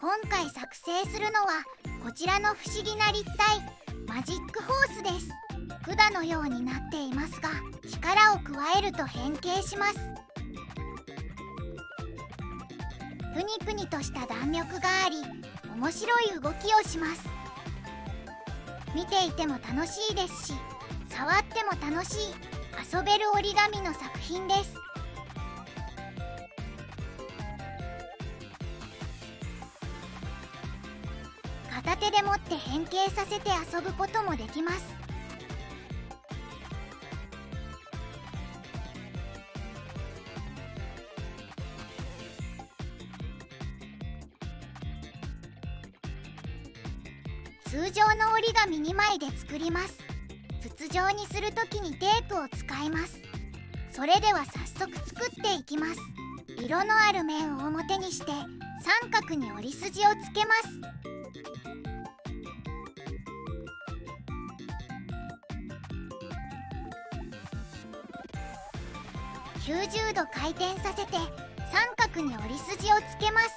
今回作成するのはこちらの不思議な立体マジックホースです。管のようになっていますが、力を加えると変形します。プニプニとした弾力があり、面白い動きをします。見ていても楽しいですし、触っても楽しい遊べる折り紙の作品です。片手で持って変形させて遊ぶこともできます。通常の折り紙2枚で作ります。筒状にするときにテープを使います。それでは早速作っていきます。色のある面を表にして三角に折り筋をつけます。90度回転させて三角に折り筋をつけます。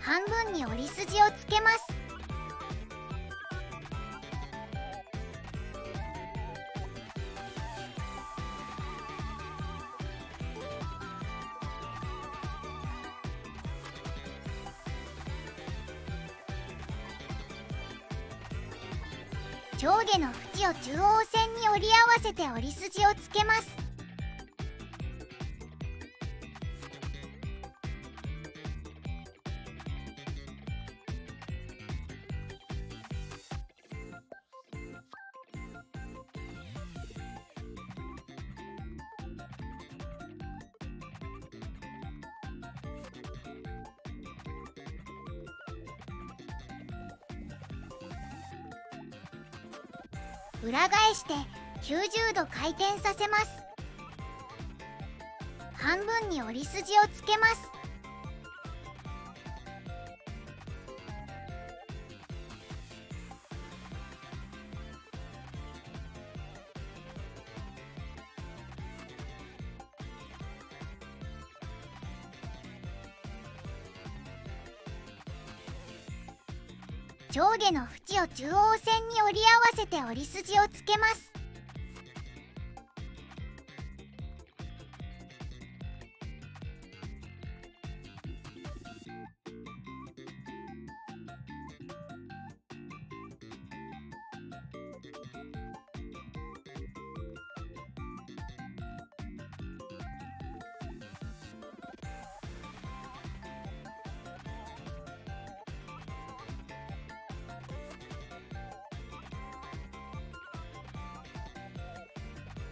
半分に折り筋をつけます。上下の縁を中央線に折り合わせて折り筋をつけます。裏返して90度回転させます。半分に折り筋をつけます。上下の縁を中央線に折り合わせて折り筋をつけます。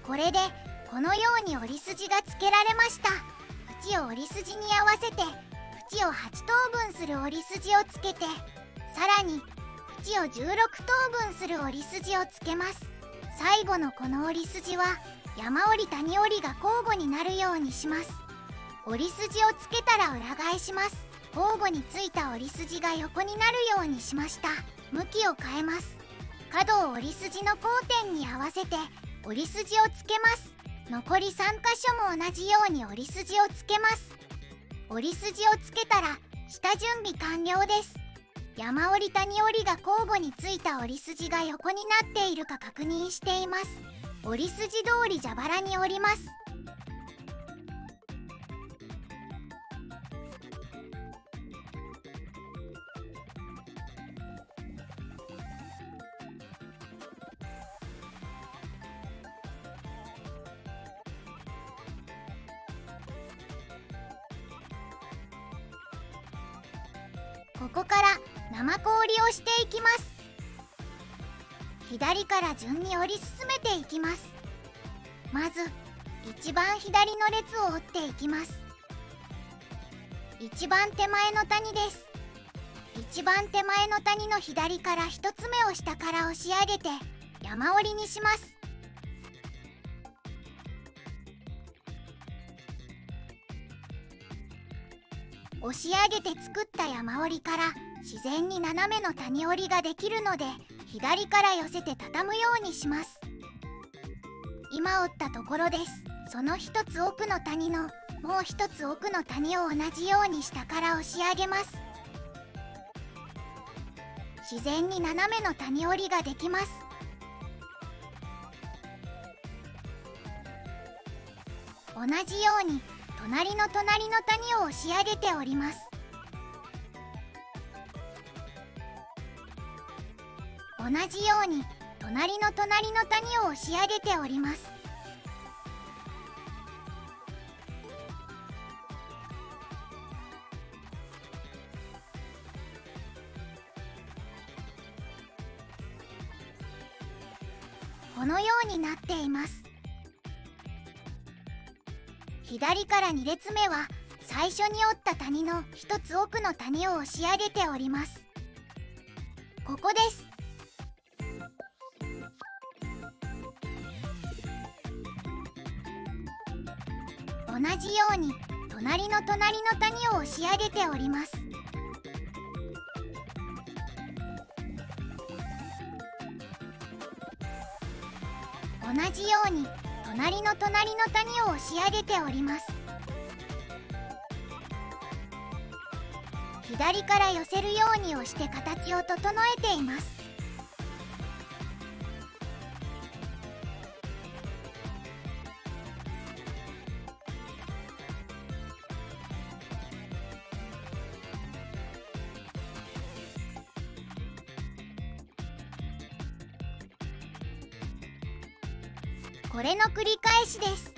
これでこのように折り筋がつけられました。縁を折り筋に合わせて縁を8等分する折り筋をつけて、さらに縁を16等分する折り筋をつけます。最後のこの折り筋は山折り谷折りが交互になるようにします。折り筋をつけたら裏返します。交互についた折り筋が横になるようにしました。向きを変えます。角を折り筋の交点に合わせて折り筋をつけます。残り3箇所も同じように折り筋をつけます。折り筋をつけたら下準備完了です。山折り谷折りが交互についた折り筋が横になっているか確認しています。折り筋通り蛇腹に折ります。ここから生氷をしていきます。左から順に折り進めていきます。まず一番左の列を折っていきます。一番手前の谷です。一番手前の谷の左から1つ目を下から押し上げて山折りにします。押し上げて作った山折りから自然に斜めの谷折りができるので、左から寄せて畳むようにします。今折ったところです。その一つ奥の谷のもう一つ奥の谷を同じように下から押し上げます。自然に斜めの谷折りができます。同じように隣の谷を押し上げて折ります。同じように隣の谷を押し上げて折ります。このようになっています。左から2列目は最初に折った谷の一つ奥の谷を押し上げて折ります。ここです。同じように隣の谷を押し上げて折ります。同じように隣の谷を押し上げて折ります。左から寄せるように押して形を整えています。これの繰り返しです。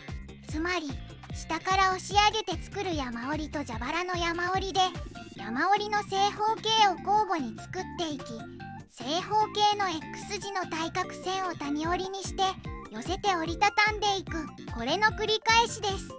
つまり下から押し上げて作る山折りと蛇腹の山折りで山折りの正方形を交互に作っていき、正方形の X 字の対角線を谷折りにして寄せて折りたたんでいく、これの繰り返しです。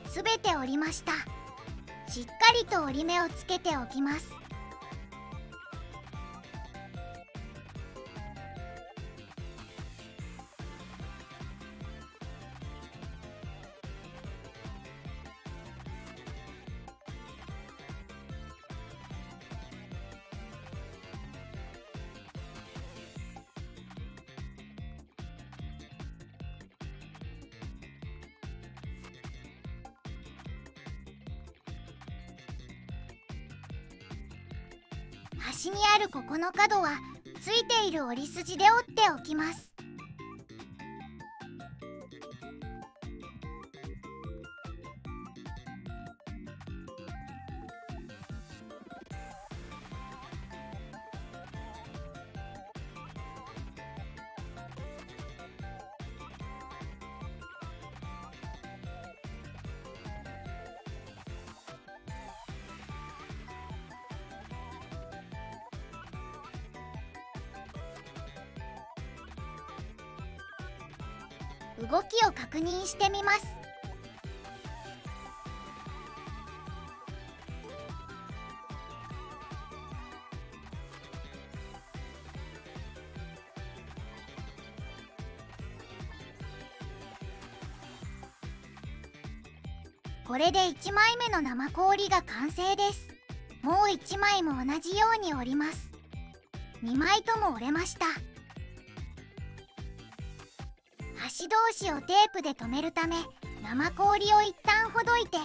すべて折りました。しっかりと折り目をつけておきます。端にあるここの角はついている折り筋で折っておきます。動きを確認してみます。これで1枚目の生氷が完成です。もう1枚も同じように折ります。2枚とも折れました。端同士をテープで留めるため、生氷を一旦ほどいて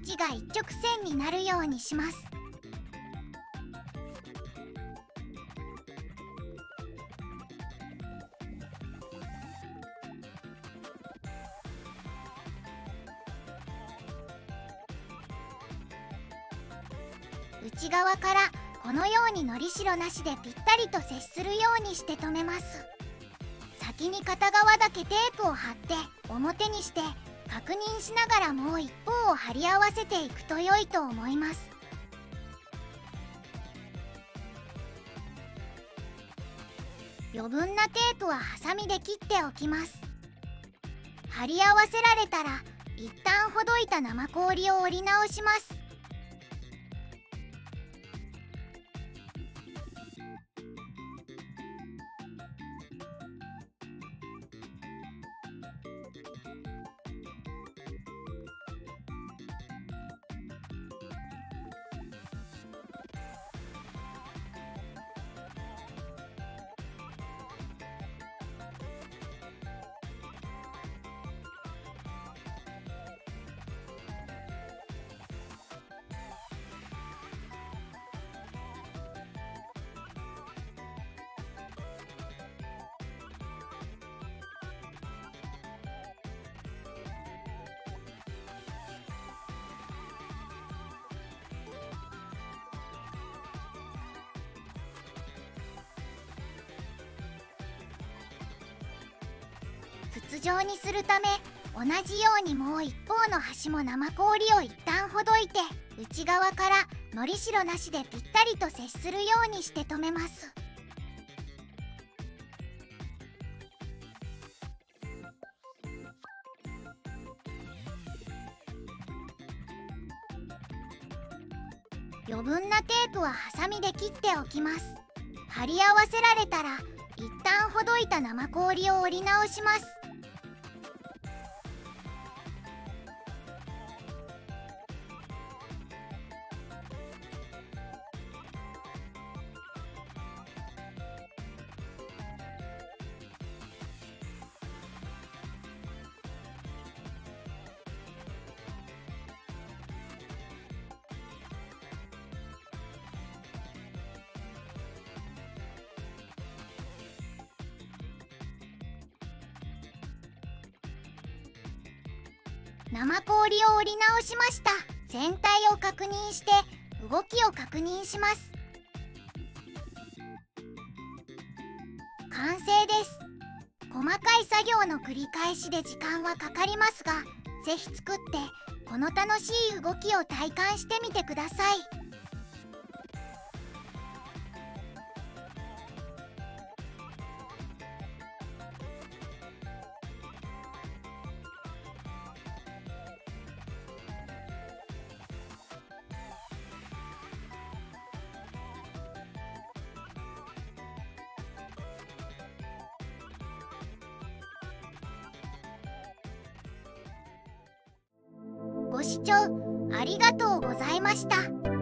縁が一直線になるようにします。内側からこのようにのりしろなしでぴったりと接するようにして留めます。先に片側だけテープを貼って表にして確認しながらもう一方を貼り合わせていくと良いと思います。余分なテープはハサミで切っておきます。貼り合わせられたら一旦ほどいた生氷を折り直します。筒状にするため同じようにもう一方の端も生氷を一旦ほどいて内側からのりしろなしでぴったりと接するようにして留めます。余分なテープはハサミで切っておきます。貼り合わせられたら一旦ほどいた生氷を折り直します。生氷を折り直しました。全体を確認して動きを確認します。完成です。細かい作業の繰り返しで時間はかかりますが、ぜひ作ってこの楽しい動きを体感してみてください。ご視聴ありがとうございました。